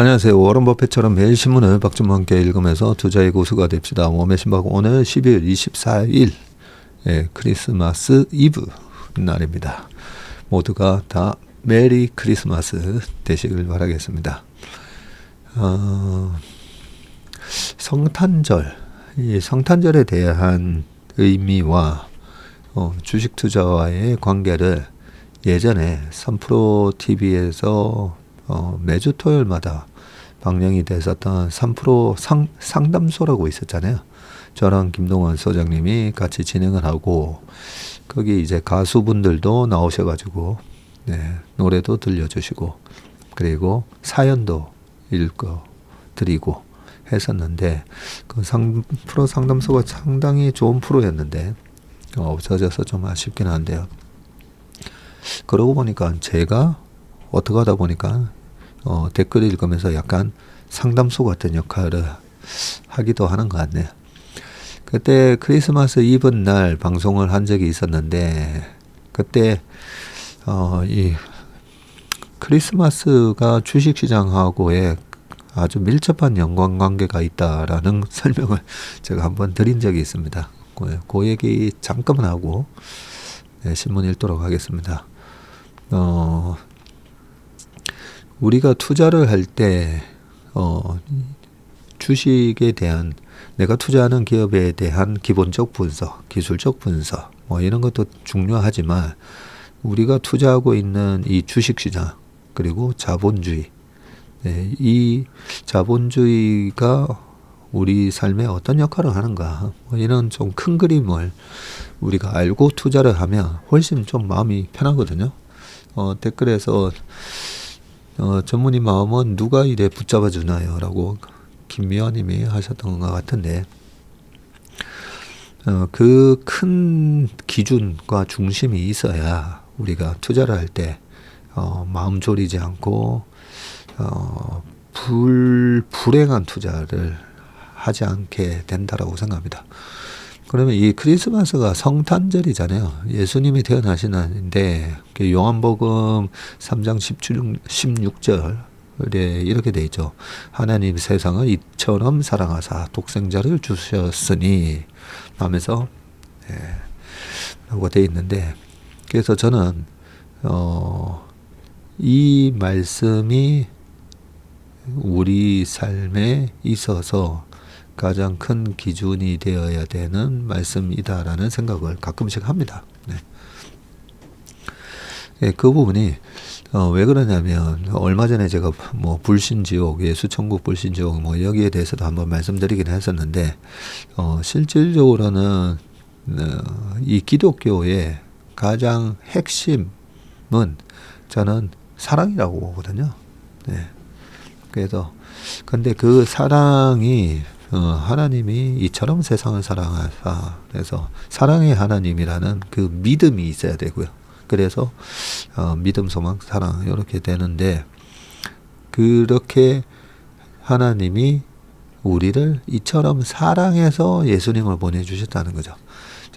안녕하세요. 워런 버핏처럼 매일 신문을 박준호와 함께 읽으면서 투자의 고수가 됩시다. 웜의 신박 오늘 12월 24일 크리스마스 이브 날입니다. 모두가 다 메리 크리스마스 되시길 바라겠습니다. 성탄절, 이 성탄절에 대한 의미와 주식 투자와의 관계를 예전에 3프로 TV에서 매주 토요일마다 방영이 됐었던 3프로 상담소라고 있었잖아요. 저랑 김동원 소장님이 같이 진행을 하고 거기 이제 가수분들도 나오셔가지고 노래도 들려주시고 그리고 사연도 읽어드리고 했었는데 그 3프로 상담소가 상당히 좋은 프로였는데 없어져서 좀 아쉽긴 한데요. 그러고 보니까 제가 어떻게 하다 보니까 댓글 읽으면서 약간 상담소 같은 역할을 하기도 하는 것 같네요. 그때 크리스마스 이브 날 방송을 한 적이 있었는데 그때 이 크리스마스가 주식시장하고의 아주 밀접한 연관관계가 있다라는 설명을 제가 한번 드린 적이 있습니다. 그 얘기 잠깐만 하고 신문 읽도록 하겠습니다. 우리가 투자를 할 때 주식에 대한 내가 투자하는 기업에 대한 기본적 분석, 기술적 분석 이런 것도 중요하지만 우리가 투자하고 있는 이 주식시장 그리고 자본주의 이 자본주의가 우리 삶에 어떤 역할을 하는가 이런 좀 큰 그림을 우리가 알고 투자를 하면 훨씬 좀 마음이 편하거든요. 댓글에서 전문의 마음은 누가 이래 붙잡아 주나요? 라고 김미화님이 하셨던 것 같은데 그 큰 기준과 중심이 있어야 우리가 투자를 할 때 마음 졸이지 않고 불행한 투자를 하지 않게 된다라고 생각합니다. 그러면 이 크리스마스가 성탄절이잖아요. 예수님이 태어나신 날인데 요한복음 3장 16절에 이렇게 돼 있죠. 하나님 세상을 이처럼 사랑하사 독생자를 주셨으니 하면서 라고 돼 있는데 그래서 저는 이 말씀이 우리 삶에 있어서 가장 큰 기준이 되어야 되는 말씀이다라는 생각을 가끔씩 합니다. 그 부분이 왜 그러냐면 얼마 전에 제가 불신지옥, 예수천국 불신지옥 여기에 대해서도 한번 말씀드리긴 했었는데 실질적으로는 이 기독교의 가장 핵심은 저는 사랑이라고 보거든요. 그래서 근데 그 사랑이 하나님이 이처럼 세상을 사랑하사 그래서 사랑의 하나님이라는 그 믿음이 있어야 되고요. 그래서 믿음, 소망, 사랑 이렇게 되는데 그렇게 하나님이 우리를 이처럼 사랑해서 예수님을 보내주셨다는 거죠.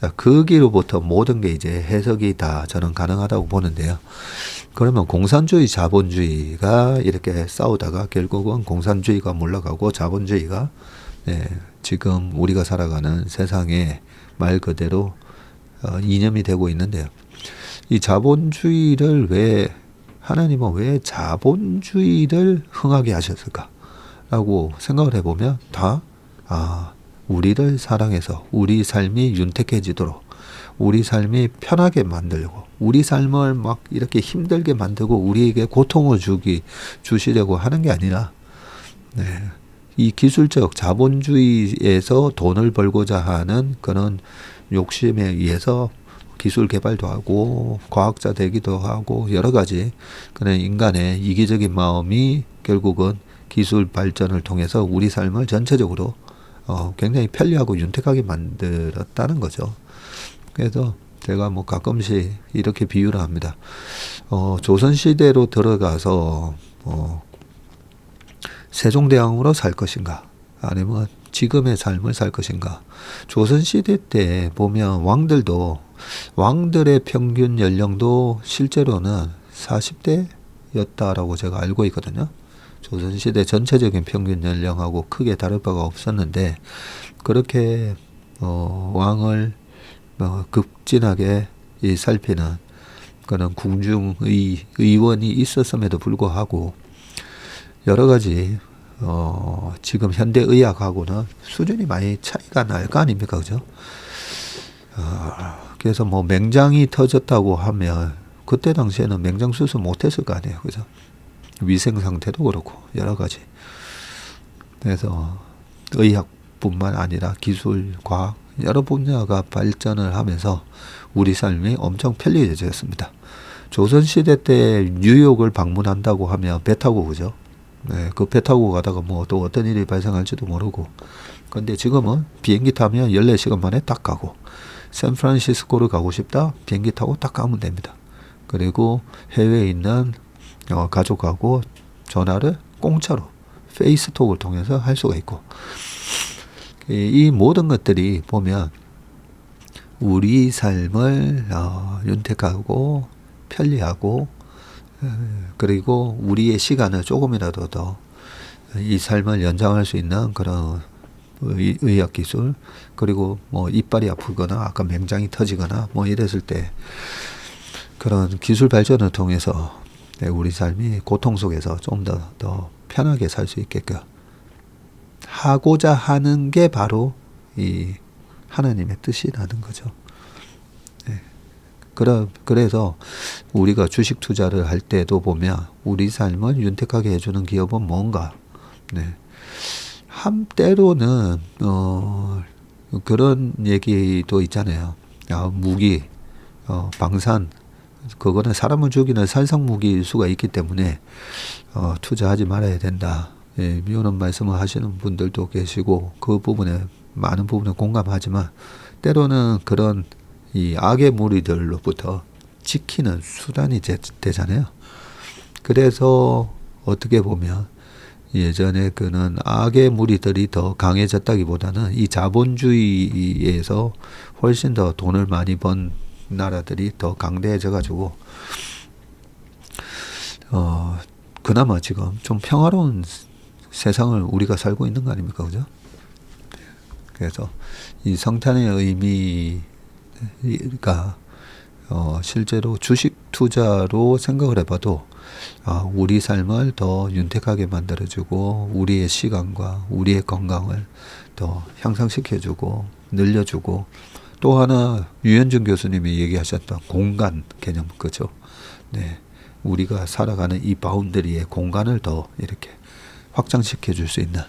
자, 거기로부터 모든 게 이제 해석이 다 저는 가능하다고 보는데요. 그러면 공산주의, 자본주의가 이렇게 싸우다가 결국은 공산주의가 물러가고 자본주의가 지금 우리가 살아가는 세상에 말 그대로 이념이 되고 있는데요. 이 자본주의를 하나님은 왜 자본주의를 흥하게 하셨을까? 라고 생각을 해보면 우리를 사랑해서 우리 삶이 윤택해지도록 우리 삶이 편하게 만들려고 우리 삶을 막 이렇게 힘들게 만들고 우리에게 고통을 주시려고 하는 게 아니라 이 기술적 자본주의에서 돈을 벌고자 하는 그런 욕심에 의해서 기술 개발도 하고 과학자 되기도 하고 여러 가지 그런 인간의 이기적인 마음이 결국은 기술 발전을 통해서 우리 삶을 전체적으로 굉장히 편리하고 윤택하게 만들었다는 거죠. 그래서 제가 가끔씩 이렇게 비유를 합니다. 조선시대로 들어가서 세종대왕으로 살 것인가 아니면 지금의 삶을 살 것인가. 조선시대 때 보면 왕들의 평균 연령도 실제로는 40대였다라고 제가 알고 있거든요. 조선시대 전체적인 평균 연령하고 크게 다를 바가 없었는데 그렇게 왕을 급진하게 살피는 그런 궁중의 의원이 있었음에도 불구하고 여러 가지 지금 현대 의학하고는 수준이 많이 차이가 날 거 아닙니까, 그죠? 그래서 뭐 맹장이 터졌다고 하면 그때 당시에는 맹장 수술 못했을 거 아니에요, 그죠? 위생 상태도 그렇고 여러 가지. 그래서 의학뿐만 아니라 기술, 과학 여러 분야가 발전을 하면서 우리 삶이 엄청 편리해졌습니다. 조선시대 때 뉴욕을 방문한다고 하면 배 타고 그죠? 네, 그 배 타고 가다가 뭐 또 어떤 일이 발생할지도 모르고. 근데 지금은 비행기 타면 14시간 만에 딱 가고, 샌프란시스코를 가고 싶다? 비행기 타고 딱 가면 됩니다. 그리고 해외에 있는 가족하고 전화를 공짜로 페이스톡을 통해서 할 수가 있고, 이 모든 것들이 보면 우리 삶을 윤택하고 편리하고 그리고 우리의 시간을 조금이라도 더 이 삶을 연장할 수 있는 그런 의학 기술, 그리고 뭐 이빨이 아프거나 아까 맹장이 터지거나 뭐 이랬을 때 그런 기술 발전을 통해서 우리 삶이 고통 속에서 좀 더 편하게 살 수 있게끔 하고자 하는 게 바로 이 하나님의 뜻이라는 거죠. 네. 그래서 우리가 주식 투자를 할 때도 보면 우리 삶을 윤택하게 해주는 기업은 뭔가. 네. 한때로는 그런 얘기도 있잖아요. 무기, 방산, 그거는 사람을 죽이는 살상 무기일 수가 있기 때문에 투자하지 말아야 된다. 예, 이런 말씀을 하시는 분들도 계시고 그 부분에 많은 부분에 공감하지만 때로는 그런 이 악의 무리들로부터 지키는 수단이 되잖아요. 그래서 어떻게 보면 예전에 그는 악의 무리들이 더 강해졌다기보다는 이 자본주의에서 훨씬 더 돈을 많이 번 나라들이 더 강대해져 가지고 그나마 지금 좀 평화로운 세상을 우리가 살고 있는 거 아닙니까, 그죠? 그래서 이 성탄의 의미가 실제로 주식 투자로 생각을 해봐도 우리 삶을 더 윤택하게 만들어주고 우리의 시간과 우리의 건강을 더 향상시켜주고 늘려주고, 또 하나 유현준 교수님이 얘기하셨던 공간 개념, 그죠? 네, 우리가 살아가는 이 바운더리의 공간을 더 이렇게 확장시켜 줄 수 있는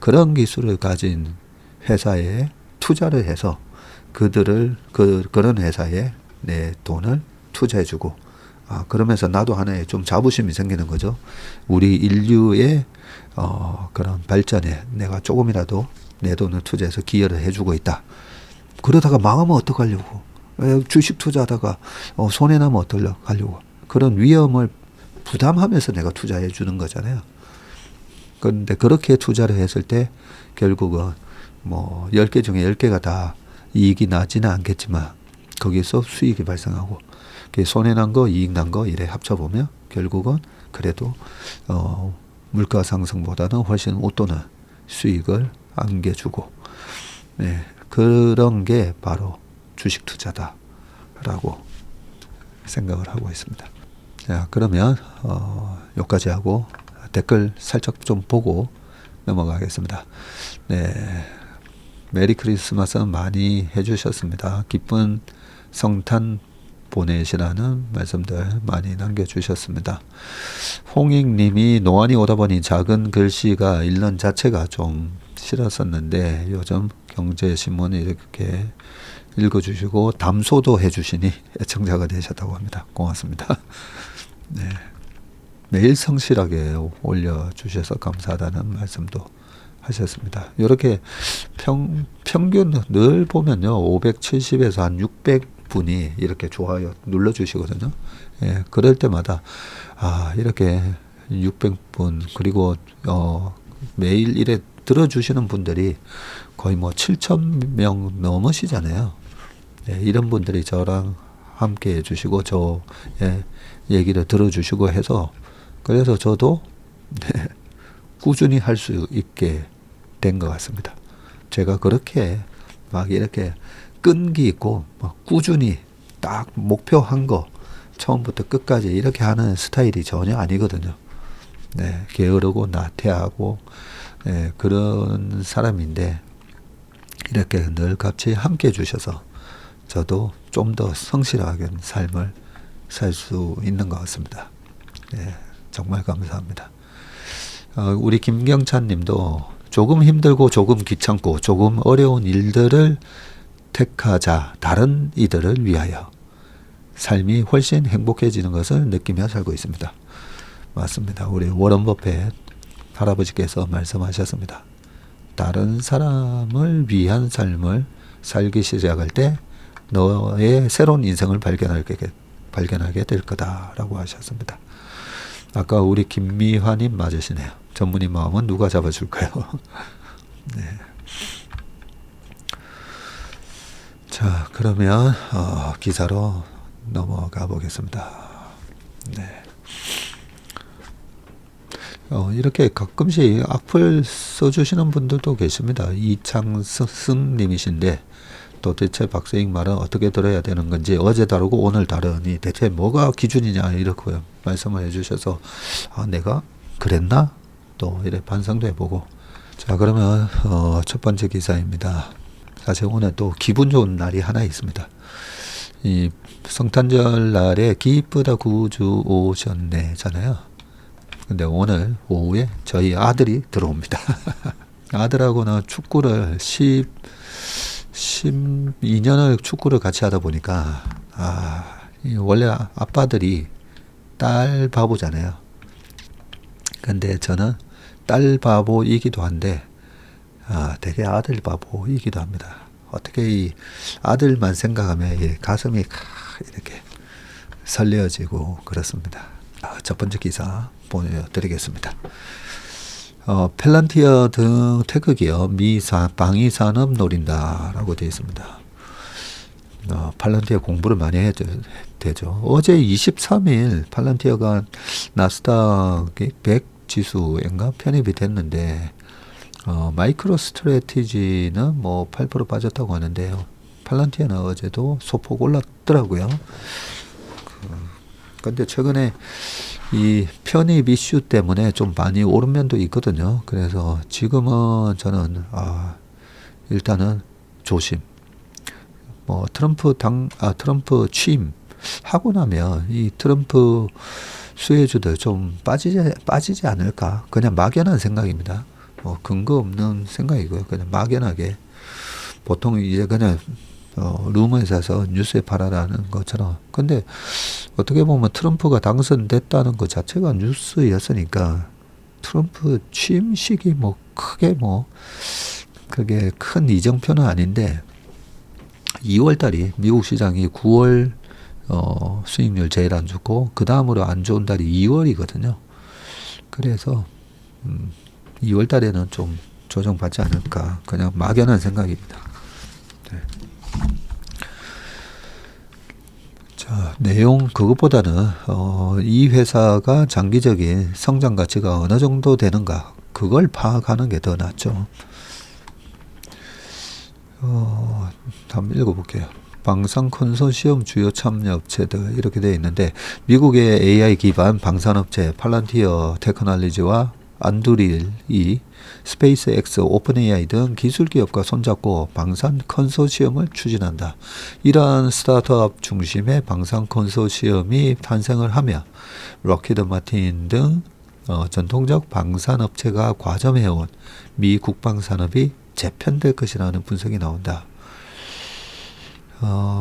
그런 기술을 가진 회사에 투자를 해서 그들을 그런 회사에 내 돈을 투자해주고, 그러면서 나도 하나의 좀 자부심이 생기는 거죠. 우리 인류의 그런 발전에 내가 조금이라도 내 돈을 투자해서 기여를 해주고 있다. 그러다가 망하면 어떡하려고? 주식 투자하다가 손해나면 어떡하려고? 그런 위험을 부담하면서 내가 투자해 주는 거잖아요. 그런데 그렇게 투자를 했을 때 결국은 뭐 10개 중에 10개가 다 이익이 나지는 않겠지만 거기서 수익이 발생하고, 손해난 거 이익 난 거 이래 합쳐보면 결국은 그래도 물가 상승보다는 훨씬 웃도는 수익을 안겨주고, 네, 그런 게 바로 주식 투자다라고 생각을 하고 있습니다. 자, 그러면 여기까지 하고 댓글 살짝 좀 보고 넘어가겠습니다. 네, 메리 크리스마스 많이 해주셨습니다. 기쁜 성탄 보내시라는 말씀들 많이 남겨주셨습니다. 홍익님이 노안이 오다 보니 작은 글씨가 읽는 자체가 좀 싫었었는데 요즘 경제신문을 이렇게 읽어주시고 담소도 해주시니 애청자가 되셨다고 합니다. 고맙습니다. 네, 매일 성실하게 올려주셔서 감사하다는 말씀도 하셨습니다. 이렇게 평균 늘 보면요 570에서 한 600분이 이렇게 좋아요 눌러주시거든요. 예, 그럴 때마다 이렇게 600분 그리고 매일 이래 들어주시는 분들이 거의 뭐 7,000명 넘으시잖아요. 예, 이런 분들이 저랑 함께 해주시고 저의 얘기를 들어주시고 해서, 그래서 저도 꾸준히 할 수 있게 된 것 같습니다. 제가 그렇게 막 이렇게 끈기 있고 막 꾸준히 딱 목표한 거 처음부터 끝까지 이렇게 하는 스타일이 전혀 아니거든요. 네, 게으르고 나태하고 그런 사람인데 이렇게 늘 같이 함께 해주셔서 저도 좀 더 성실하게 삶을 살 수 있는 것 같습니다. 네, 정말 감사합니다. 우리 김경찬 님도 조금 힘들고 조금 귀찮고 조금 어려운 일들을 택하자 다른 이들을 위하여 삶이 훨씬 행복해지는 것을 느끼며 살고 있습니다. 맞습니다. 우리 워런 버핏 할아버지께서 말씀하셨습니다. 다른 사람을 위한 삶을 살기 시작할 때 너의 새로운 인생을 발견하게 될 거다라고 하셨습니다. 아까 우리 김미화님 맞으시네요. 전문의 마음은 누가 잡아줄까요? 네. 자, 그러면 기사로 넘어가 보겠습니다. 네. 이렇게 가끔씩 악플 써주시는 분들도 계십니다. 이창승 님이신데 도대체 박사님 말은 어떻게 들어야 되는 건지 어제 다루고 오늘 다르니 대체 뭐가 기준이냐 이렇게 말씀을 해주셔서 내가 그랬나? 또 이렇게 반성도 해보고. 자, 그러면 첫 번째 기사입니다. 사실 오늘 또 기분 좋은 날이 하나 있습니다. 이 성탄절 날에 기쁘다 구주 오셨네잖아요. 근데 오늘 오후에 저희 아들이 들어옵니다. 아들하고는 축구를 12년을 축구를 같이 하다 보니까 원래 아빠들이 딸 바보잖아요. 근데 저는 딸 바보이기도 한데 되게 아들 바보이기도 합니다. 어떻게 이 아들만 생각하면 이 가슴이 이렇게 설레어지고 그렇습니다. 첫 번째 기사 보여드리겠습니다. 펠란티어 등 테크 기업 방위 산업 노린다라고 되어 있습니다. 팔란티어 공부를 많이 해야 되죠. 어제 23일 팔란티어가 나스닥 100 지수인가 편입이 됐는데 마이크로 스트래티지는 뭐 8% 빠졌다고 하는데요. 팔란티어는 어제도 소폭 올랐더라고요. 근데 최근에 이 편입 이슈 때문에 좀 많이 오른 면도 있거든요. 그래서 지금은 저는 일단은 조심. 뭐 트럼프 취임 하고 나면 이 트럼프 수혜주들 좀 빠지지 않을까. 그냥 막연한 생각입니다. 뭐 근거 없는 생각이고요. 그냥 막연하게 보통 이제 그냥 루머에서 뉴스에 팔아라는 것처럼. 근데 어떻게 보면 트럼프가 당선됐다는 것 자체가 뉴스였으니까 트럼프 취임식이 뭐 크게 그게 큰 이정표는 아닌데 2월달이 미국 시장이 9월 수익률 제일 안 좋고 그 다음으로 안 좋은 달이 2월이거든요. 그래서 2월달에는 좀 조정받지 않을까. 그냥 막연한 생각입니다. 네. 자, 내용 그것보다는 이 회사가 장기적인 성장 가치가 어느 정도 되는가 그걸 파악하는 게 더 낫죠. 한번 읽어볼게요. 방산 컨소시엄 주요 참여 업체들 이렇게 되어 있는데 미국의 AI 기반 방산업체 팔란티어 테크놀로지와 안두릴이 스페이스X, 오픈AI 등 기술기업과 손잡고 방산 컨소시엄을 추진한다. 이러한 스타트업 중심의 방산 컨소시엄이 탄생을 하며 록히드 마틴 등 전통적 방산업체가 과점해온 미 국방산업이 재편될 것이라는 분석이 나온다.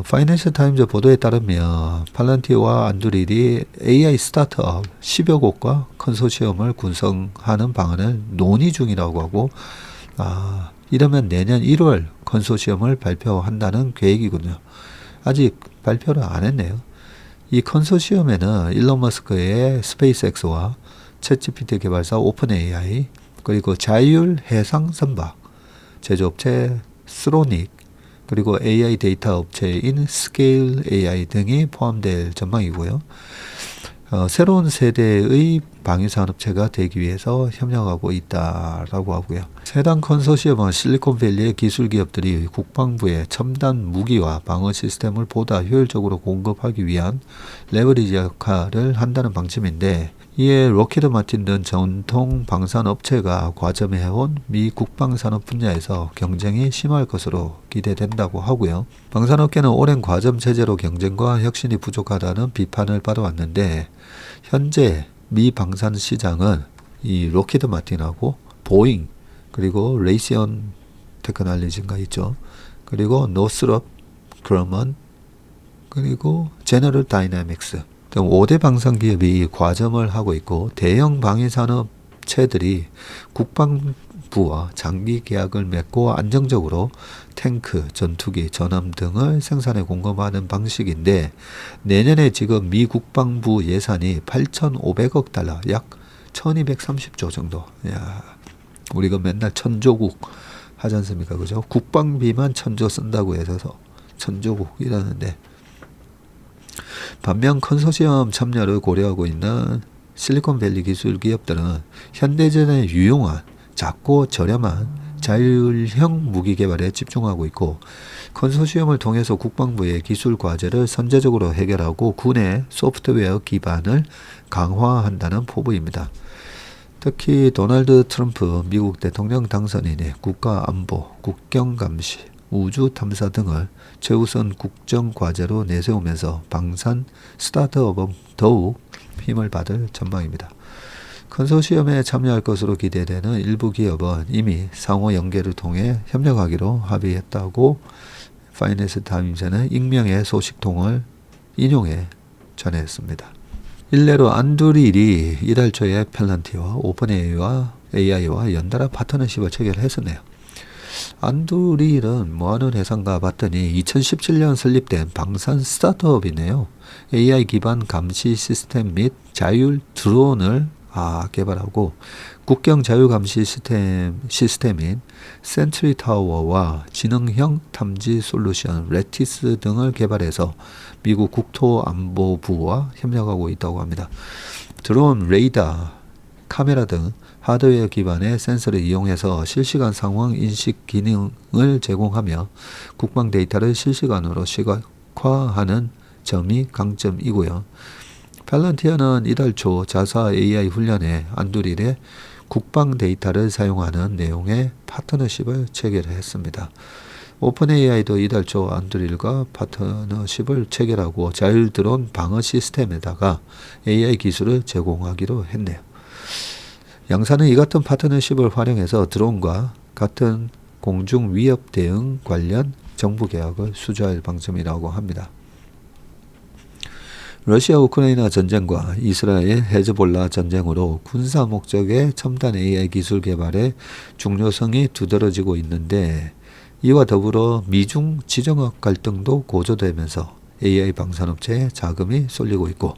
파이낸셜 타임즈 보도에 따르면 팔란티어와 안두릴이 AI 스타트업 10여 곳과 컨소시엄을 구성하는 방안을 논의 중이라고 하고 이러면 내년 1월 컨소시엄을 발표한다는 계획이군요. 아직 발표를 안 했네요. 이 컨소시엄에는 일론 머스크의 스페이스X와 챗GPT 개발사 오픈AI 그리고 자율 해상 선박 제조업체 스로닉 그리고 AI 데이터 업체인 스케일 AI 등이 포함될 전망이고요. 새로운 세대의 방위산업체가 되기 위해서 협력하고 있다라고 하고요. 해당 컨소시엄은 실리콘밸리의 기술 기업들이 국방부에 첨단 무기와 방어 시스템을 보다 효율적으로 공급하기 위한 레버리지 역할을 한다는 방침인데, 이에 록히드 마틴 등 전통 방산업체가 과점해온 미 국방산업 분야에서 경쟁이 심할 것으로 기대된다고 하고요. 방산업계는 오랜 과점 체제로 경쟁과 혁신이 부족하다는 비판을 받아왔는데, 현재 미 방산 시장은 이 록히드 마틴하고 보잉, 그리고 레이시온 테크놀로지가 있죠. 그리고 노스롭 그러먼, 그리고 제너럴 다이나믹스 등 5대 방산기업이 과점을 하고 있고, 대형 방위산업체들이 국방부와 장기 계약을 맺고 안정적으로 탱크, 전투기, 전함 등을 생산해 공급하는 방식인데, 내년에 지금 미 국방부 예산이 8,500억 달러, 약 1230조 정도. 야, 우리가 맨날 천조국 하지 않습니까? 그죠? 국방비만 1000조 쓴다고 해서 천조국이라는데, 반면 컨소시엄 참여를 고려하고 있는 실리콘밸리 기술 기업들은 현대전에 유용한 작고 저렴한 자율형 무기 개발에 집중하고 있고, 컨소시엄을 통해서 국방부의 기술 과제를 선제적으로 해결하고 군의 소프트웨어 기반을 강화한다는 포부입니다. 특히 도널드 트럼프 미국 대통령 당선인이 국가안보, 국경감시, 우주 탐사 등을 최우선 국정 과제로 내세우면서 방산 스타트업은 더욱 힘을 받을 전망입니다. 컨소시엄에 참여할 것으로 기대되는 일부 기업은 이미 상호 연계를 통해 협력하기로 합의했다고 파이낸스 타임즈는 익명의 소식통을 인용해 전했습니다. 일례로 안두릴이 이달 초에 펠란티와 오픈AI와 연달아 파트너십을 체결했었네요. 안두릴은 뭐하는 회사인가 봤더니 2017년 설립된 방산 스타트업이네요. AI 기반 감시 시스템 및 자율 드론을 개발하고, 국경 자율 감시 시스템인 센트리 타워와 지능형 탐지 솔루션 레티스 등을 개발해서 미국 국토안보부와 협력하고 있다고 합니다. 드론, 레이더, 카메라 등 하드웨어 기반의 센서를 이용해서 실시간 상황 인식 기능을 제공하며 국방 데이터를 실시간으로 시각화하는 점이 강점이고요. 팔런티어는 이달 초 자사 AI 훈련에 안두릴의 국방 데이터를 사용하는 내용의 파트너십을 체결했습니다. 오픈AI도 이달 초 안두릴과 파트너십을 체결하고 자율 드론 방어 시스템에다가 AI 기술을 제공하기로 했네요. 양사는 이 같은 파트너십을 활용해서 드론과 같은 공중 위협 대응 관련 정부 계약을 수주할 방침이라고 합니다. 러시아 우크라이나 전쟁과 이스라엘 헤즈볼라 전쟁으로 군사 목적의 첨단 AI 기술 개발의 중요성이 두드러지고 있는데, 이와 더불어 미중 지정학 갈등도 고조되면서 AI 방산업체에 자금이 쏠리고 있고,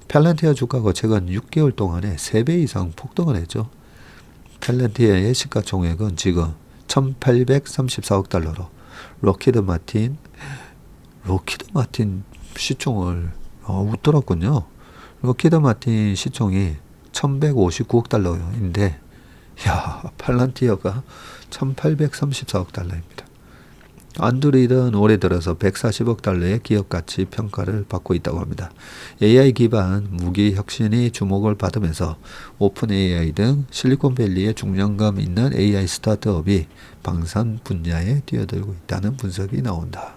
팔란티아 주가가 최근 6개월 동안에 3배 이상 폭등을 했죠. 팔란티아의 시가총액은 지금 1834억 달러로 록히드 마틴 시총을 웃돌았군요. 록히드 마틴 시총이 1159억 달러인데, 팔란티아가 1834억 달러입니다. 안두릴은 올해 들어서 140억 달러의 기업가치 평가를 받고 있다고 합니다. AI 기반 무기 혁신이 주목을 받으면서 오픈AI 등 실리콘밸리의 중량감 있는 AI 스타트업이 방산 분야에 뛰어들고 있다는 분석이 나온다.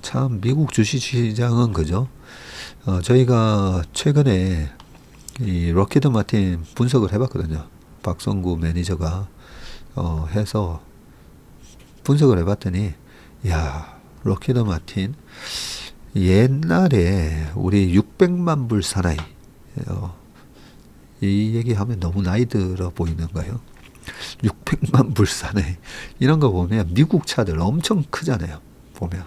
참 미국 주식시장은 그죠? 저희가 최근에 이 록히드 마틴 분석을 해봤거든요. 박성구 매니저가 해서 분석을 해봤더니, 록히드 마틴 옛날에 우리 600만 불 사나이, 이 얘기하면 너무 나이 들어 보이는가요? 600만 불 사나이 이런 거 보면 미국 차들 엄청 크잖아요. 보면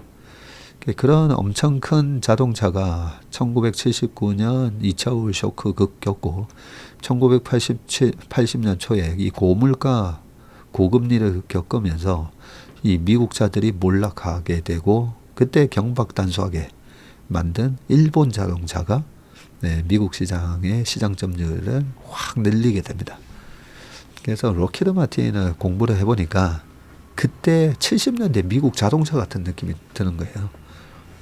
그런 엄청 큰 자동차가 1979년 2차 오일 쇼크 겪고 1980년 초에 이 고물가 고금리를 겪으면서 이 미국 차들이 몰락하게 되고, 그때 경박단속하게 만든 일본 자동차가 네, 미국 시장의 시장 점유율을 확 늘리게 됩니다. 그래서 록히드 마틴을 공부를 해보니까 그때 70년대 미국 자동차 같은 느낌이 드는 거예요.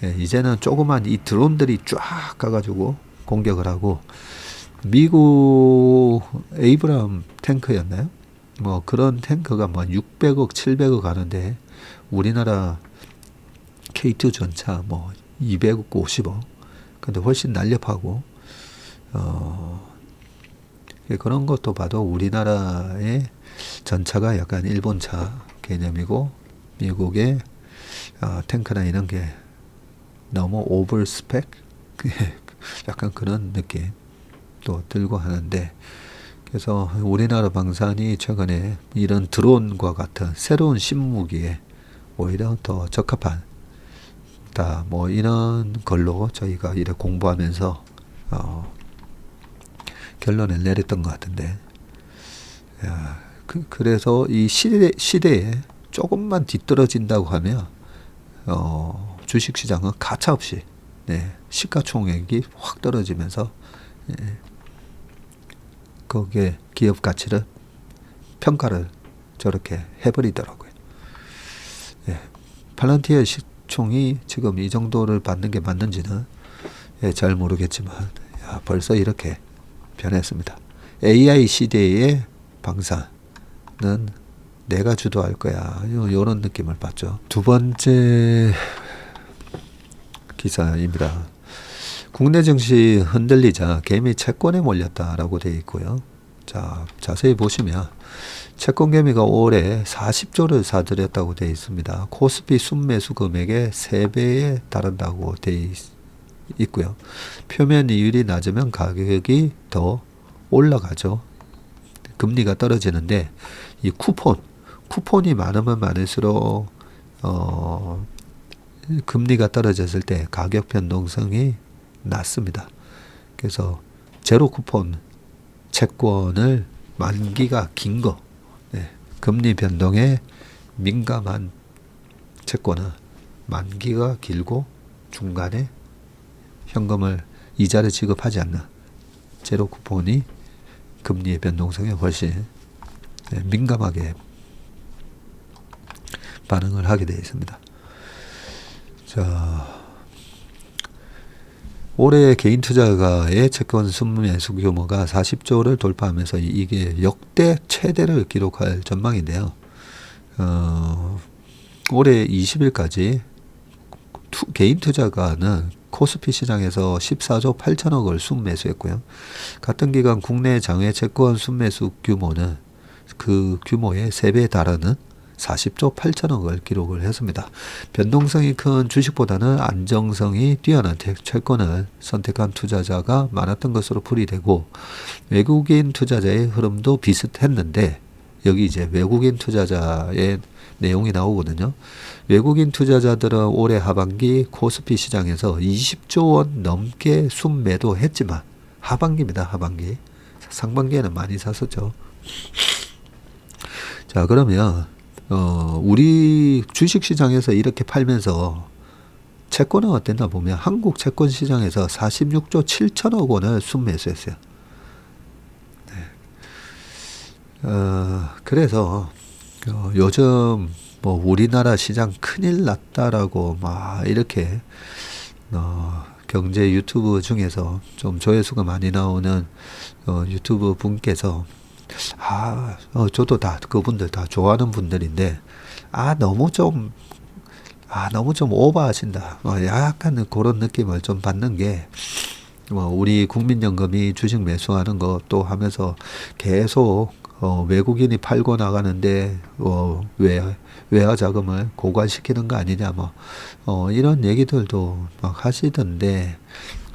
예, 이제는 조그만 이 드론들이 쫙 가가지고 공격을 하고, 미국 에이브람 탱크였나요? 뭐 그런 탱크가 뭐 600억, 700억 하는데 우리나라 K2 전차 뭐 200억, 50억. 근데 훨씬 날렵하고, 그런 것도 봐도 우리나라의 전차가 약간 일본차 개념이고, 미국의 탱크나 이런 게 너무 오버 스펙? 약간 그런 느낌도 들고 하는데, 그래서 우리나라 방산이 최근에 이런 드론과 같은 새로운 신무기에 오히려 더 적합한 뭐 이런 걸로 저희가 이래 공부하면서 결론을 내렸던 것 같은데, 그래서 이 시대에 조금만 뒤떨어진다고 하면 주식시장은 가차없이 시가총액이 확 떨어지면서 거기에 기업 가치를 평가를 저렇게 해버리더라고요. 팔란티어 시총이 지금 이 정도를 받는 게 맞는지는 잘 모르겠지만, 벌써 이렇게 변했습니다. AI 시대의 방산은 내가 주도할 거야, 이런 느낌을 받죠. 두 번째 기사입니다. 국내 증시 흔들리자 개미 채권에 몰렸다라고 되어 있고요. 자, 자세히 보시면 채권 개미가 올해 40조를 사들였다고 되어 있습니다. 코스피 순매수 금액의 3배에 달한다고 되어 있고요. 표면 이율이 낮으면 가격이 더 올라가죠. 금리가 떨어지는데 이 쿠폰이 많으면 많을수록 금리가 떨어졌을 때 가격 변동성이 낮습니다. 그래서 제로 쿠폰 채권을 만기가 긴 거, 금리 변동에 민감한 채권은 만기가 길고 중간에 현금을 이자를 지급하지 않는 제로 쿠폰이 금리의 변동성에 훨씬 민감하게 반응을 하게 되어 있습니다. 자, 올해 개인 투자가의 채권 순매수 규모가 40조를 돌파하면서 이게 역대 최대를 기록할 전망인데요. 올해 20일까지 개인 투자가는 코스피 시장에서 14조 8천억을 순매수했고요. 같은 기간 국내 장외 채권 순매수 규모는 그 규모의 3배에 달하는 40조 8천억을 기록을 했습니다. 변동성이 큰 주식보다는 안정성이 뛰어난 채권을 선택한 투자자가 많았던 것으로 풀이되고, 외국인 투자자의 흐름도 비슷했는데, 여기 이제 외국인 투자자의 내용이 나오거든요. 외국인 투자자들은 올해 하반기 코스피 시장에서 20조 원 넘게 순매도했지만, 하반기입니다. 하반기. 상반기에는 많이 샀었죠. 자, 그러면 우리 주식시장에서 이렇게 팔면서 채권은 어땠나 보면 한국 채권 시장에서 46조 7천억 원을 순매수했어요. 그래서 요즘 뭐 우리나라 시장 큰일 났다라고 막 이렇게 경제 유튜브 중에서 좀 조회수가 많이 나오는 유튜브 분께서 저도 그분들 다 좋아하는 분들인데, 너무 좀 오버하신다. 약간 그런 느낌을 좀 받는 게, 우리 국민연금이 주식 매수하는 것도 하면서 계속 외국인이 팔고 나가는데 외화 자금을 고갈시키는 거 아니냐, 이런 얘기들도 막 하시던데,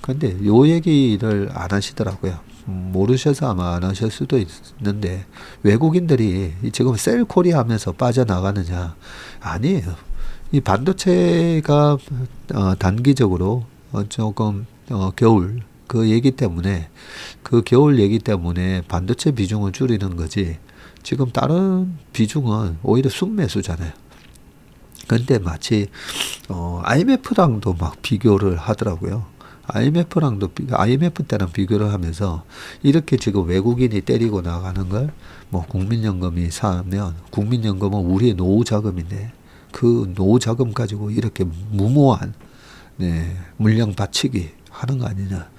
근데 요 얘기를 안 하시더라고요. 모르셔서 아마 안 하실 수도 있는데, 외국인들이 지금 셀 코리아 하면서 빠져나가느냐? 아니에요. 이 반도체가 단기적으로 조금 겨울 그 얘기 때문에, 그 겨울 얘기 때문에 반도체 비중을 줄이는 거지, 지금 다른 비중은 오히려 순매수잖아요. 근데 마치 IMF랑도 막 비교를 하더라고요. IMF 때랑 비교를 하면서 이렇게 지금 외국인이 때리고 나가는 걸 뭐 국민연금이 사면 국민연금은 우리의 노후 자금인데 그 노후 자금 가지고 이렇게 무모한 물량 받치기 하는 거 아니냐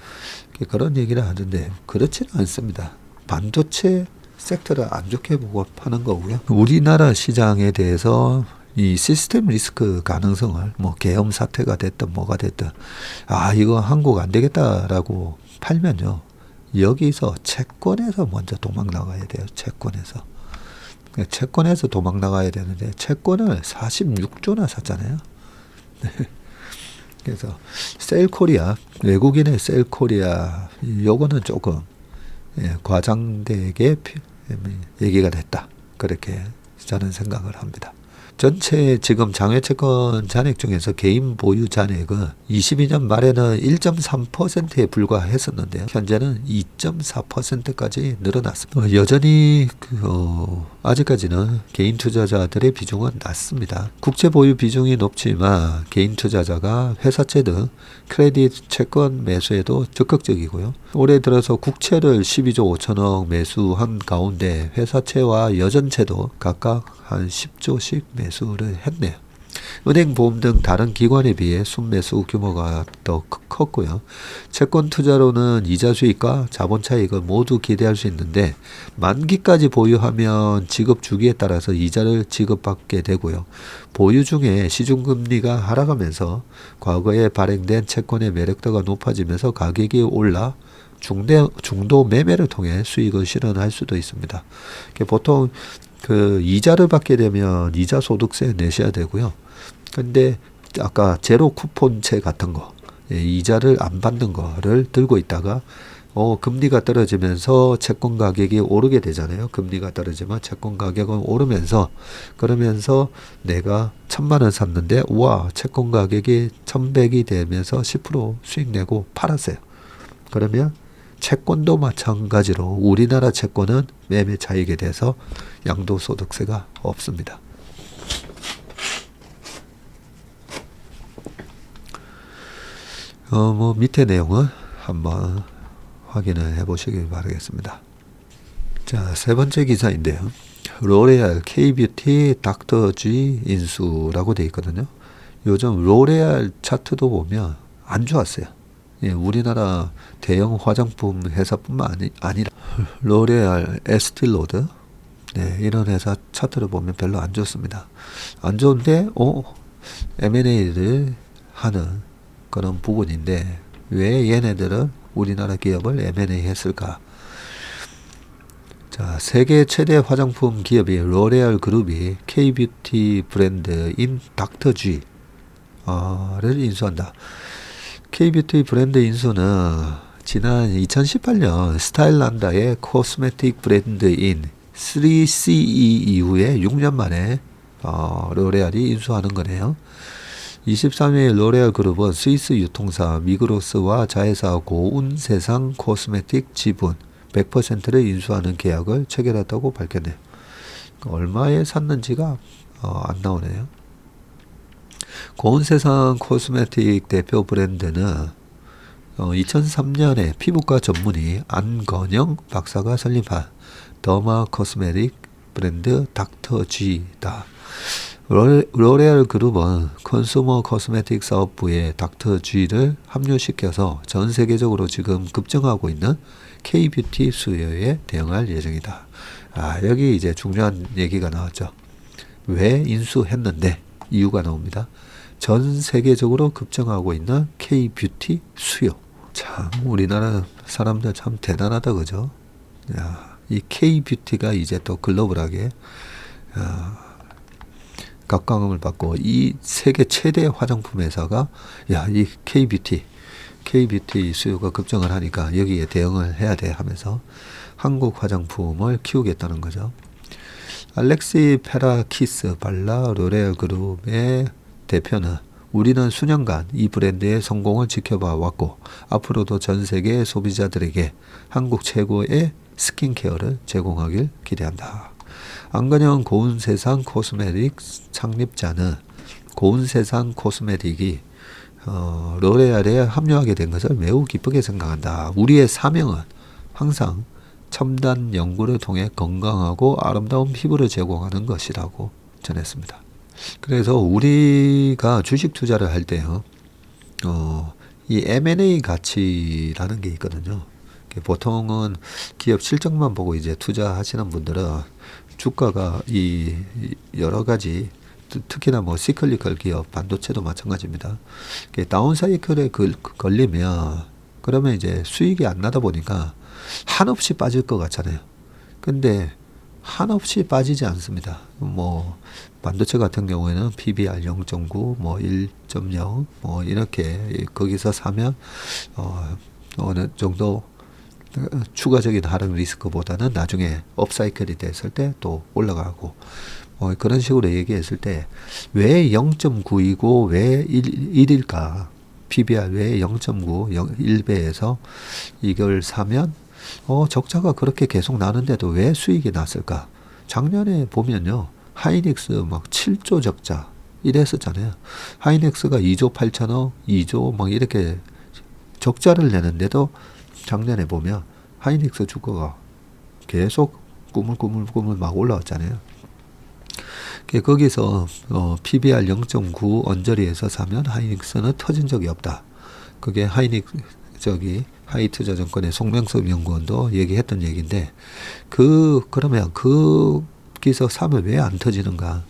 그런 얘기를 하는데 그렇지는 않습니다. 반도체 섹터를 안 좋게 보고 파는 거고요. 우리나라 시장에 대해서 이 시스템 리스크 가능성을 뭐 계엄 사태가 됐든 뭐가 됐든 이거 한국 안 되겠다라고 팔면요. 여기서 채권에서 먼저 도망 나가야 돼요. 채권에서 도망 나가야 되는데 채권을 46조나 샀잖아요. 그래서 셀코리아 외국인의 셀코리아 요거는 조금 과장되게 얘기가 됐다. 그렇게 저는 생각을 합니다. 전체 지금 장외채권 잔액 중에서 개인 보유 잔액은 22년 말에는 1.3%에 불과했었는데요. 현재는 2.4%까지 늘어났습니다. 여전히 아직까지는 개인 투자자들의 비중은 낮습니다. 국채 보유 비중이 높지만 개인 투자자가 회사채 등 크레딧 채권 매수에도 적극적이고요. 올해 들어서 국채를 12조 5천억 매수한 가운데 회사채와 여전채도 각각 한 10조씩 매수를 했네요. 은행, 보험 등 다른 기관에 비해 순매수 규모가 더 컸고요. 채권 투자로는 이자 수익과 자본 차익을 모두 기대할 수 있는데 만기까지 보유하면 지급 주기에 따라서 이자를 지급받게 되고요. 보유 중에 시중금리가 하락하면서 과거에 발행된 채권의 매력도가 높아지면서 가격이 올라 중도 매매를 통해 수익을 실현할 수도 있습니다. 보통 이자를 받게 되면 이자 소득세 내셔야 되고요. 근데 아까 제로 쿠폰채 같은 거, 이자를 안 받는 거를 들고 있다가 금리가 떨어지면서 채권 가격이 오르게 되잖아요. 금리가 떨어지면 채권 가격은 오르면서 그러면서 내가 1,000만 원 샀는데 우와 채권 가격이 1,100이 되면서 10% 수익 내고 팔았어요. 그러면 채권도 마찬가지로 우리나라 채권은 매매 차익에 대해서 양도소득세가 없습니다. 밑에 내용은 한번 확인을 해보시길 바라겠습니다. 자, 세 번째 기사인데요. 로레알, K뷰티, 닥터G 인수라고 되어 있거든요. 요즘 로레알 차트도 보면 안 좋았어요. 우리나라 대형 화장품 회사뿐만 아니라 로레알, 에스틸로드 이런 회사 차트를 보면 별로 안 좋습니다. 안 좋은데 M&A를 하는 그런 부분인데 왜 얘네들은 우리나라 기업을 M&A 했을까? 자, 세계 최대 화장품 기업이 로레알 그룹이 K뷰티 브랜드인 닥터G를 인수한다. K뷰티 브랜드 인수는 지난 2018년 스타일란다의 코스메틱 브랜드인 3CE 이후에 6년 만에 로레알이 인수하는 거네요. 23일 로레알 그룹은 스위스 유통사 미그로스와 자회사 고운세상 코스메틱 지분 100%를 인수하는 계약을 체결했다고 밝혔네요. 얼마에 샀는지가 안 나오네요. 고운세상 코스메틱 대표 브랜드는 2003년에 피부과 전문의 안건영 박사가 설립한 더마 코스메틱 브랜드 닥터G다. 로레알 그룹은 컨슈머 코스메틱 사업부에 닥터G를 합류시켜서 전 세계적으로 지금 급증하고 있는 K뷰티 수요에 대응할 예정이다. 여기 이제 중요한 얘기가 나왔죠. 왜 인수했는데 이유가 나옵니다. 전 세계적으로 급증하고 있는 K뷰티 수요. 참 우리나라 사람들 참 대단하다 그죠? 이 K뷰티가 이제 또 글로벌하게 각광을 받고 이 세계 최대 화장품 회사가 이 K뷰티 수요가 급증을 하니까 여기에 대응을 해야 돼 하면서 한국 화장품을 키우겠다는 거죠. 알렉시 페라키스 발라 로레알 그룹의 대표는 우리는 수년간 이 브랜드의 성공을 지켜봐 왔고 앞으로도 전 세계 소비자들에게 한국 최고의 스킨케어를 제공하길 기대한다. 안건영 고운세상 코스메틱 창립자는 고운세상 코스메틱이 로레알에 합류하게 된 것을 매우 기쁘게 생각한다. 우리의 사명은 항상 첨단 연구를 통해 건강하고 아름다운 피부를 제공하는 것이라고 전했습니다. 그래서 우리가 주식 투자를 할 때요, 이 M&A 가치라는 게 있거든요. 보통은 기업 실적만 보고 이제 투자하시는 분들은 주가가 이 여러 가지 특히나 뭐 시클리컬 기업, 반도체도 마찬가지입니다. 다운 사이클에 걸리면 그러면 이제 수익이 안 나다 보니까 한없이 빠질 것 같잖아요. 근데 한없이 빠지지 않습니다. 뭐 반도체 같은 경우에는 PBR 0.9, 뭐 1.0, 뭐 이렇게 거기서 사면 어느 정도 추가적인 하락 리스크보다는 나중에 업사이클이 됐을 때 또 올라가고 그런 식으로 얘기했을 때 왜 0.9이고 왜 1일까? PBR 왜 0.9, 1배에서 이걸 사면 적자가 그렇게 계속 나는데도 왜 수익이 났을까? 작년에 보면요, 하이닉스 막 7조 적자 이랬었잖아요. 하이닉스가 2조 8천억, 2조 막 이렇게 적자를 내는데도 작년에 보면 하이닉스 주가가 계속 꾸물꾸물 막 올라왔잖아요. 거기서 PBR 0.9 언저리에서 사면 하이닉스는 터진 적이 없다. 그게 하이투자증권의 송명섭 연구원도 얘기했던 얘기인데, 그러면 거기서 사면 왜 안 터지는가?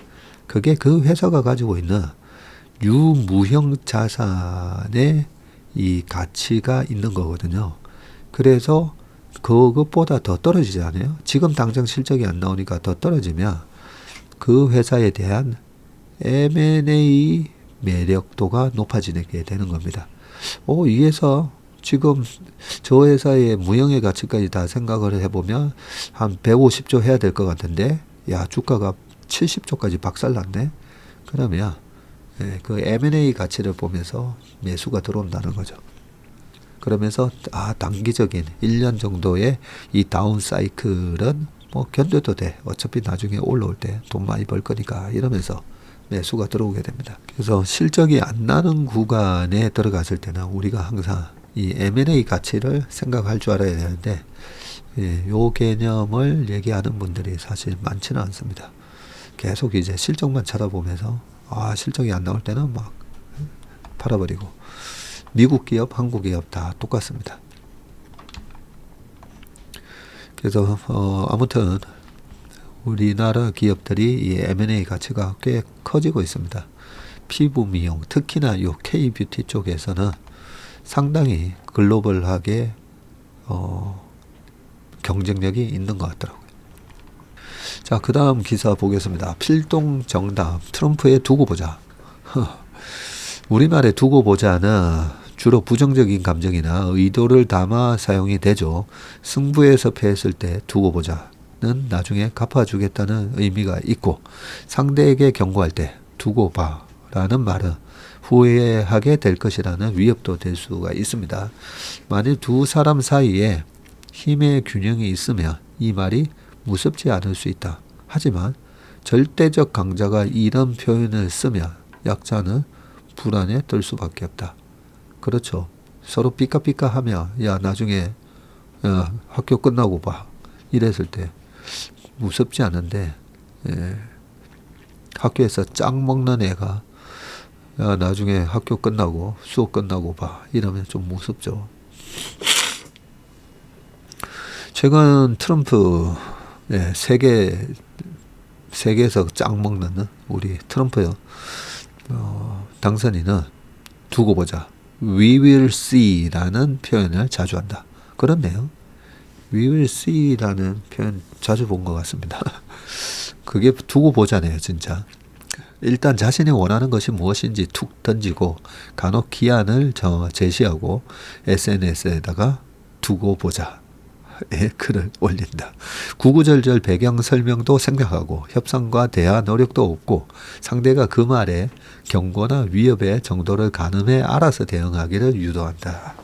그게 그 회사가 가지고 있는 유무형 자산의 이 가치가 있는 거거든요. 그래서 그것보다 더 떨어지지 않아요? 지금 당장 실적이 안 나오니까 더 떨어지면 그 회사에 대한 M&A 매력도가 높아지게 되는 겁니다. 이에서 지금 저 회사의 무형의 가치까지 다 생각을 해보면 한 150조 해야 될 것 같은데, 야, 주가가 70조까지 박살났네? 그러면 그 M&A 가치를 보면서 매수가 들어온다는 거죠. 그러면서 단기적인 1년 정도의 이 다운 사이클은 뭐 견뎌도 돼. 어차피 나중에 올라올 때 돈 많이 벌 거니까 이러면서 매수가 들어오게 됩니다. 그래서 실적이 안 나는 구간에 들어갔을 때는 우리가 항상 이 M&A 가치를 생각할 줄 알아야 되는데, 요 개념을 얘기하는 분들이 사실 많지는 않습니다. 계속 이제 실적만 쳐다보면서 실적이 안 나올 때는 막 팔아버리고, 미국 기업, 한국 기업 다 똑같습니다. 그래서 아무튼 우리나라 기업들이 이 M&A 가치가 꽤 커지고 있습니다. 피부 미용, 특히나 요 K-뷰티 쪽에서는 상당히 글로벌하게 경쟁력이 있는 것 같더라고요. 자, 그 다음 기사 보겠습니다. 필동 정답, 트럼프에 두고 보자. 우리말에 두고 보자는 주로 부정적인 감정이나 의도를 담아 사용이 되죠. 승부에서 패했을 때 두고 보자는 나중에 갚아주겠다는 의미가 있고, 상대에게 경고할 때 두고 봐라는 말은 후회하게 될 것이라는 위협도 될 수가 있습니다. 만일 두 사람 사이에 힘의 균형이 있으면 이 말이 무섭지 않을 수 있다. 하지만 절대적 강자가 이런 표현을 쓰면 약자는 불안에 떨 수밖에 없다. 그렇죠. 서로 삐까삐까하면 야, 나중에 학교 끝나고 봐 이랬을 때 무섭지 않은데, 학교에서 짱 먹는 애가 야, 나중에 학교 끝나고 수업 끝나고 봐 이러면 좀 무섭죠. 최근 트럼프 세계에서 짱 먹는 우리 트럼프 당선인은 두고 보자, We will see라는 표현을 자주 한다. 그렇네요. We will see라는 표현 자주 본 것 같습니다. 그게 두고 보자네요, 진짜. 일단 자신이 원하는 것이 무엇인지 툭 던지고 간혹 기한을 제시하고 SNS에다가 두고 보자 글을 올린다. 구구절절 배경 설명도 생략하고 협상과 대화 노력도 없고 상대가 그 말에 경고나 위협의 정도를 가늠해 알아서 대응하기를 유도한다.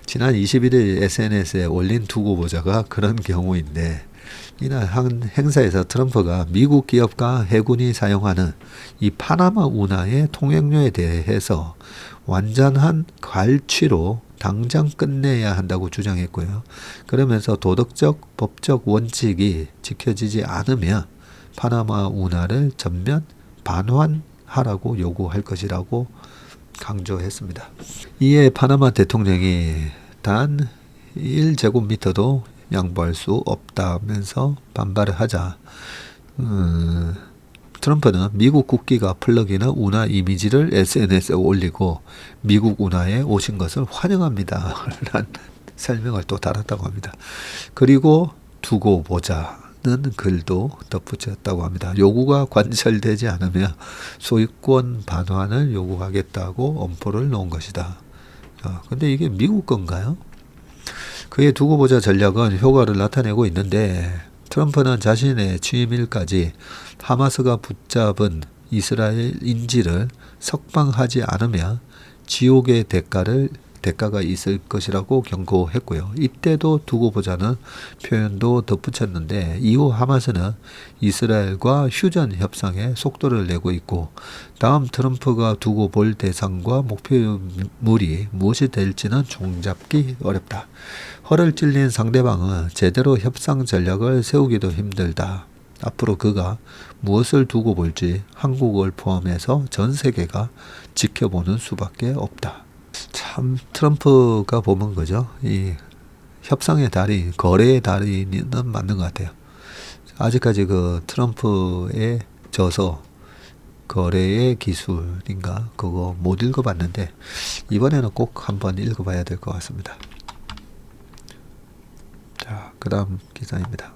지난 21일 SNS에 올린 두고 보자가 그런 경우인데, 이날 한 행사에서 트럼프가 미국 기업과 해군이 사용하는 이 파나마 운하의 통행료에 대해서 완전한 갈취로 당장 끝내야 한다고 주장했고요. 그러면서 도덕적, 법적 원칙이 지켜지지 않으면 파나마 운하를 전면 반환하라고 요구할 것이라고 강조했습니다. 이에 파나마 대통령이 단 1제곱미터도 양보할 수 없다면서 반발을 하자 트럼프는 미국 국기가 플러기는 운하 이미지를 SNS에 올리고 미국 운하에 오신 것을 환영합니다. 라는 설명을 또 달았다고 합니다. 그리고 두고 보자는 글도 덧붙였다고 합니다. 요구가 관철되지 않으면 소유권 반환을 요구하겠다고 엄포를 놓은 것이다. 근데 이게 미국 건가요? 그의 두고 보자 전략은 효과를 나타내고 있는데 트럼프는 자신의 취임일까지 하마스가 붙잡은 이스라엘 인질을 석방하지 않으면 지옥의 대가가 있을 것이라고 경고했고요. 이때도 두고 보자는 표현도 덧붙였는데 이후 하마스는 이스라엘과 휴전 협상에 속도를 내고 있고 다음 트럼프가 두고 볼 대상과 목표물이 무엇이 될지는 종잡기 어렵다. 허를 찔린 상대방은 제대로 협상 전략을 세우기도 힘들다. 앞으로 그가 무엇을 두고 볼지 한국을 포함해서 전 세계가 지켜보는 수밖에 없다. 참 트럼프가 보면 거죠. 이 협상의 달인, 거래의 달인은 맞는 것 같아요. 아직까지 그 트럼프의 저서 거래의 기술인가 그거 못 읽어봤는데 이번에는 꼭 한번 읽어봐야 될 것 같습니다. 자, 그 다음 기사입니다.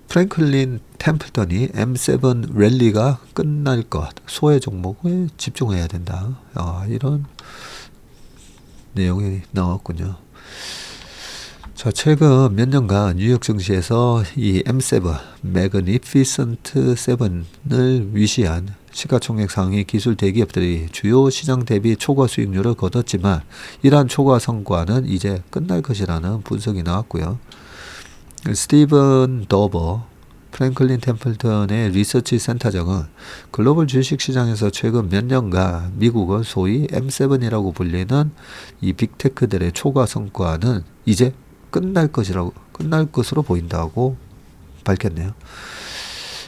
프랭클린 템플턴이 M7 랠리가 끝날 것, 소외 종목에 집중해야 된다. 이런 내용이 나왔군요. 자, 최근 몇 년간 뉴욕 증시에서 이 M7, 매그니피선트 7을 위시한 시가총액 상위 기술 대기업들이 주요 시장 대비 초과 수익률을 거뒀지만 이러한 초과 성과는 이제 끝날 것이라는 분석이 나왔고요. 스티븐 더버 프랭클린 템플턴의 리서치 센터장은 글로벌 주식시장에서 최근 몇 년간 미국은 소위 M7이라고 불리는 이 빅테크들의 초과 성과는 이제 끝날 것으로 보인다고 밝혔네요.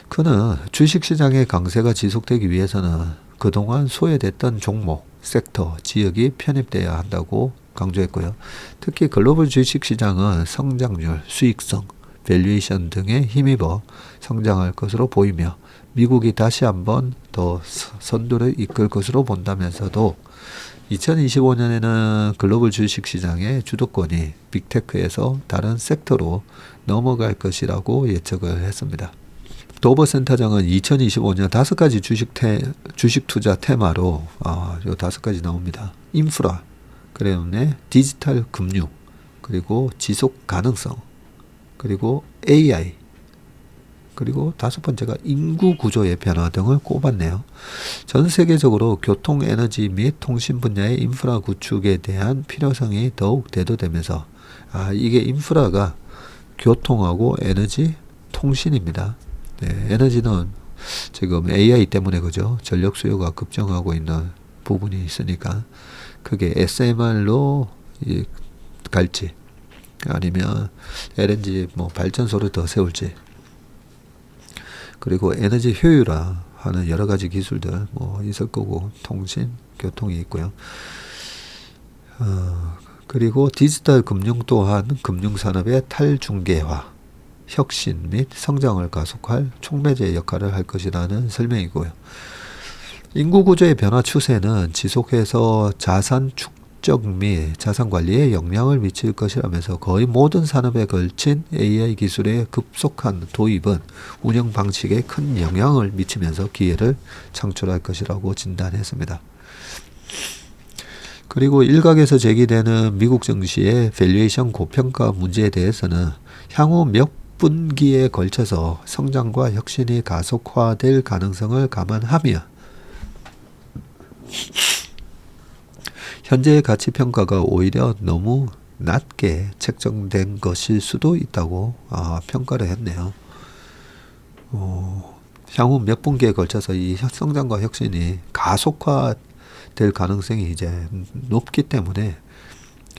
그는 주식시장의 강세가 지속되기 위해서는 그동안 소외됐던 종목, 섹터, 지역이 편입돼야 한다고 강조했고요. 특히 글로벌 주식시장은 성장률, 수익성, 밸류에이션 등에 힘입어 성장할 것으로 보이며 미국이 다시 한번 더 선두를 이끌 것으로 본다면서도 2025년에는 글로벌 주식시장의 주도권이 빅테크에서 다른 섹터로 넘어갈 것이라고 예측을 했습니다. 도버 센터장은 2025년 5가지 주식 투자 테마로 요 5가지 나옵니다. 인프라, 그다음에 디지털 금융, 그리고 지속 가능성, 그리고 AI, 그리고 5번째가 인구 구조의 변화 등을 꼽았네요. 전 세계적으로 교통, 에너지 및 통신 분야의 인프라 구축에 대한 필요성이 더욱 대두되면서 이게 인프라가 교통하고 에너지, 통신입니다. 네, 에너지는 지금 AI 때문에 그죠? 전력 수요가 급증하고 있는 부분이 있으니까 그게 SMR로 갈지 아니면 LNG 발전소를 더 세울지 그리고 에너지 효율화하는 여러 가지 기술들 있을 거고 통신, 교통이 있고요. 그리고 디지털 금융 또한 금융산업의 탈중개화, 혁신 및 성장을 가속할 촉매제 역할을 할 것이라는 설명이고요. 인구 구조의 변화 추세는 지속해서 자산 축적 및 자산 관리에 영향을 미칠 것이라면서 거의 모든 산업에 걸친 AI 기술의 급속한 도입은 운영 방식에 큰 영향을 미치면서 기회를 창출할 것이라고 진단했습니다. 그리고 일각에서 제기되는 미국 증시의 밸류에이션 고평가 문제에 대해서는 향후 몇 분기에 걸쳐서 성장과 혁신이 가속화될 가능성을 감안하며 현재의 가치평가가 오히려 너무 낮게 책정된 것일 수도 있다고 평가를 했네요. 향후 몇 분기에 걸쳐서 이 성장과 혁신이 가속화될 가능성이 이제 높기 때문에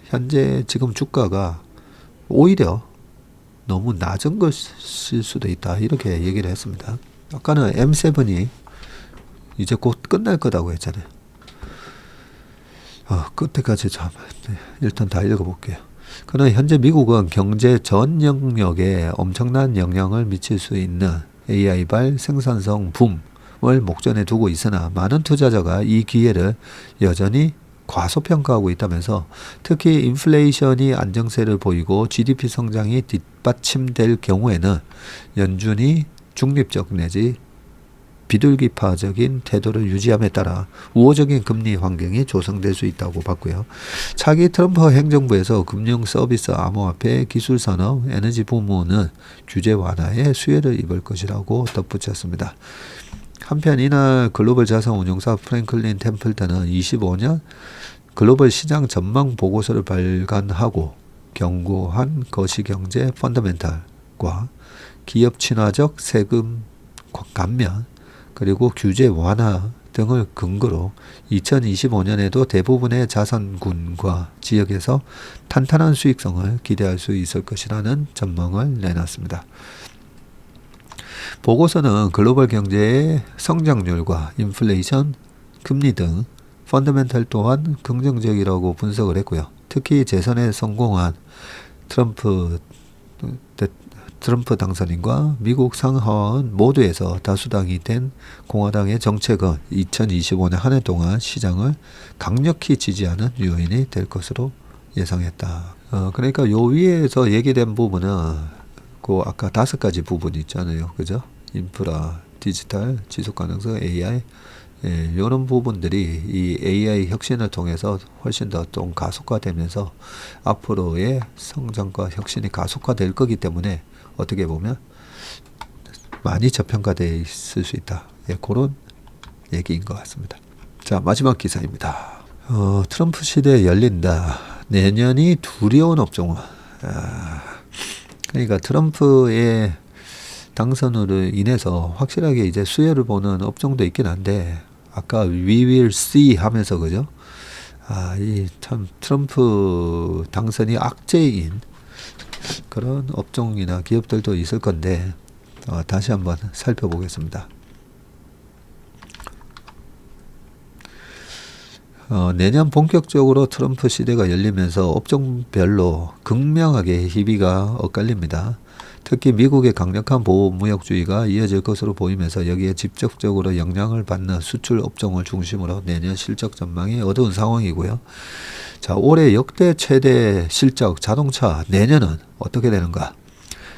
현재 지금 주가가 오히려 너무 낮은 것일 수도 있다, 이렇게 얘기를 했습니다. 아까는 M7이 이제 곧 끝날 거라고 했잖아요. 끝에까지 일단 다 읽어볼게요. 그러나 현재 미국은 경제 전 영역에 엄청난 영향을 미칠 수 있는 AI발 생산성 붐을 목전에 두고 있으나 많은 투자자가 이 기회를 여전히 과소평가하고 있다면서, 특히 인플레이션이 안정세를 보이고 GDP 성장이 뒷받침될 경우에는 연준이 중립적 내지 비둘기파적인 태도를 유지함에 따라 우호적인 금리 환경이 조성될 수 있다고 봤고요. 차기 트럼프 행정부에서 금융 서비스, 암호화폐, 기술산업, 에너지 부문은 규제 완화에 수혜를 입을 것이라고 덧붙였습니다. 한편 이날 글로벌 자산 운용사 프랭클린 템플턴은 25년 글로벌 시장 전망 보고서를 발간하고 경고한 거시경제 펀더멘탈과 기업 친화적 세금 감면 그리고 규제 완화 등을 근거로 2025년에도 대부분의 자산군과 지역에서 탄탄한 수익성을 기대할 수 있을 것이라는 전망을 내놨습니다. 보고서는 글로벌 경제의 성장률과 인플레이션, 금리 등 펀더멘탈 또한 긍정적이라고 분석을 했고요. 특히 재선에 성공한 트럼프 당선인과 미국 상하원 모두에서 다수당이 된 공화당의 정책은 2025년 한 해 동안 시장을 강력히 지지하는 요인이 될 것으로 예상했다. 그러니까 요 위에서 얘기된 부분은 그 아까 5가지 부분이 있잖아요. 그죠? 인프라, 디지털, 지속가능성, AI, 이런 부분들이 이 AI 혁신을 통해서 훨씬 더 좀 가속화되면서 앞으로의 성장과 혁신이 가속화될 거기 때문에 어떻게 보면 많이 저평가되어 있을 수 있다. 그런 얘기인 것 같습니다. 자, 마지막 기사입니다. 트럼프 시대 열린다. 내년이 두려운 업종은. 그러니까 트럼프의 당선으로 인해서 확실하게 이제 수혜를 보는 업종도 있긴 한데, 아까 we will see 하면서, 그죠? 이 참 트럼프 당선이 악재인 그런 업종이나 기업들도 있을 건데, 다시 한번 살펴보겠습니다. 내년 본격적으로 트럼프 시대가 열리면서 업종별로 극명하게 희비가 엇갈립니다. 특히 미국의 강력한 보호무역주의가 이어질 것으로 보이면서 여기에 직접적으로 영향을 받는 수출 업종을 중심으로 내년 실적 전망이 어두운 상황이고요. 자, 올해 역대 최대 실적 자동차, 내년은 어떻게 되는가?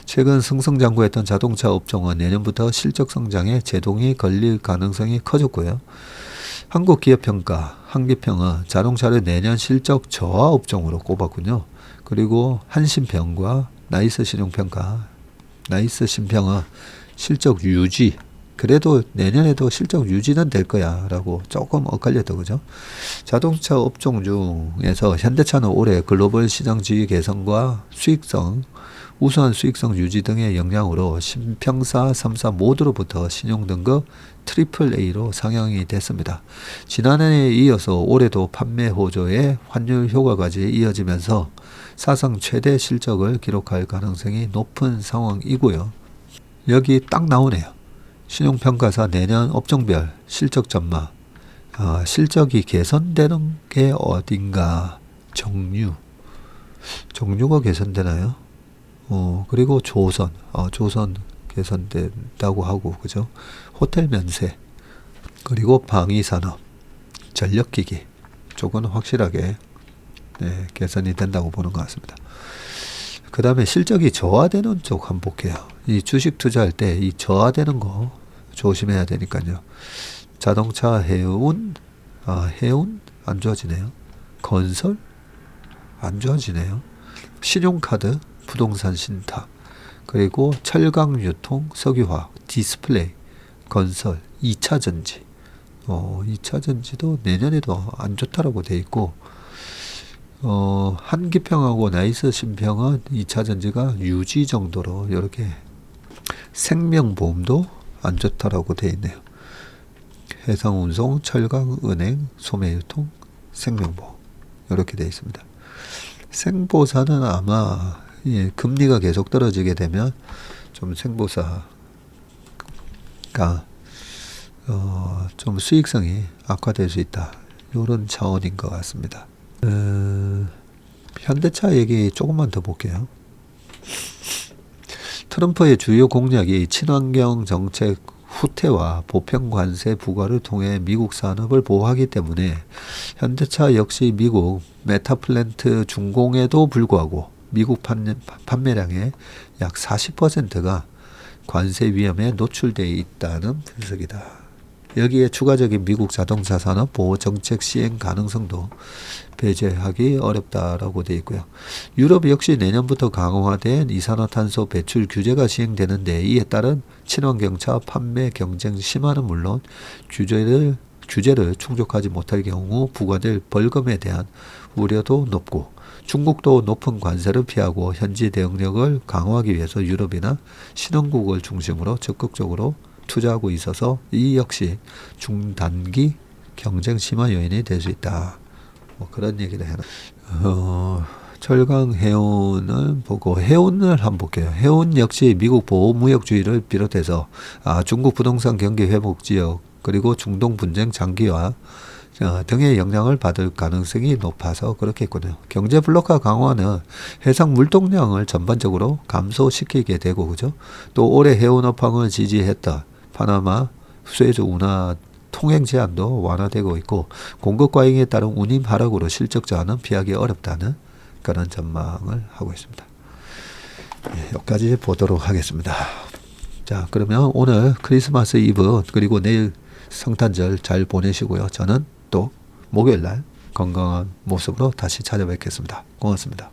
최근 승승장구했던 자동차 업종은 내년부터 실적 성장에 제동이 걸릴 가능성이 커졌고요. 한국기업평가, 한기평은 자동차를 내년 실적 저하 업종으로 꼽았군요. 그리고 한신평과 나이스신용평가, 나이스신평은 실적 유지, 그래도 내년에도 실적 유지는 될 거야 라고 조금 엇갈렸다, 그죠? 자동차 업종 중에서 현대차는 올해 글로벌 시장 지위 개선과 수익성, 우수한 수익성 유지 등의 영향으로 신평사 3사 모두로부터 신용등급 AAA로 상향이 됐습니다. 지난해에 이어서 올해도 판매 호조의 환율 효과까지 이어지면서 사상 최대 실적을 기록할 가능성이 높은 상황이고요. 여기 딱 나오네요. 신용평가사 내년 업종별 실적 전망. 실적이 개선되는 게 어딘가. 정유가 개선되나요? 그리고 조선 개선된다고 하고, 그죠? 호텔 면세, 그리고 방위산업, 전력기기 쪽은 확실하게 개선이 된다고 보는 것 같습니다. 그 다음에 실적이 저하되는 쪽 한번 볼게요. 이 주식 투자할 때 이 저하되는 거 조심해야 되니까요. 자동차, 해운 안 좋아지네요. 건설 안 좋아지네요. 신용카드, 부동산 신탁, 그리고 철강 유통, 석유화학, 디스플레이, 건설, 2차전지. 2차전지도 내년에도 안 좋다라고 돼 있고, 한기평하고 나이스 신평은 2차 전지가 유지 정도로 이렇게 생명보험도 안 좋다라고 되어 있네요. 해상운송, 철강, 은행, 소매유통, 생명보험 이렇게 되어 있습니다. 생보사는 아마 금리가 계속 떨어지게 되면 좀 생보사가 좀 수익성이 악화될 수 있다. 이런 차원인 것 같습니다. 현대차 얘기 조금만 더 볼게요. 트럼프의 주요 공약이 친환경 정책 후퇴와 보편 관세 부과를 통해 미국 산업을 보호하기 때문에 현대차 역시 미국 메타플랜트 준공에도 불구하고 미국 판매량의 약 40%가 관세 위험에 노출되어 있다는 분석이다. 여기에 추가적인 미국 자동차 산업 보호 정책 시행 가능성도 배제하기 어렵다라고 되어 있고요. 유럽 역시 내년부터 강화된 이산화탄소 배출 규제가 시행되는데 이에 따른 친환경차 판매 경쟁 심화는 물론 규제를 충족하지 못할 경우 부과될 벌금에 대한 우려도 높고 중국도 높은 관세를 피하고 현지 대응력을 강화하기 위해서 유럽이나 신흥국을 중심으로 적극적으로 투자하고 있어서 이 역시 중단기 경쟁 심화 요인이 될 수 있다. 뭐 그런 얘기를 해놔. 철강 해운을 보고 해운을 한번 볼게요. 해운 역시 미국 보호무역주의를 비롯해서 중국 부동산 경기 회복 지역 그리고 중동 분쟁 장기화 등의 영향을 받을 가능성이 높아서 그렇겠군요. 경제 블록화 강화는 해상 물동량을 전반적으로 감소시키게 되고 그죠? 또 올해 해운 업황을 지지했던 파나마 수에즈 운하 통행 제한도 완화되고 있고 공급 과잉에 따른 운임 하락으로 실적 저하는 피하기 어렵다는 그런 전망을 하고 있습니다. 여기까지 보도록 하겠습니다. 자, 그러면 오늘 크리스마스 이브 그리고 내일 성탄절 잘 보내시고요. 저는 또 목요일 날 건강한 모습으로 다시 찾아뵙겠습니다. 고맙습니다.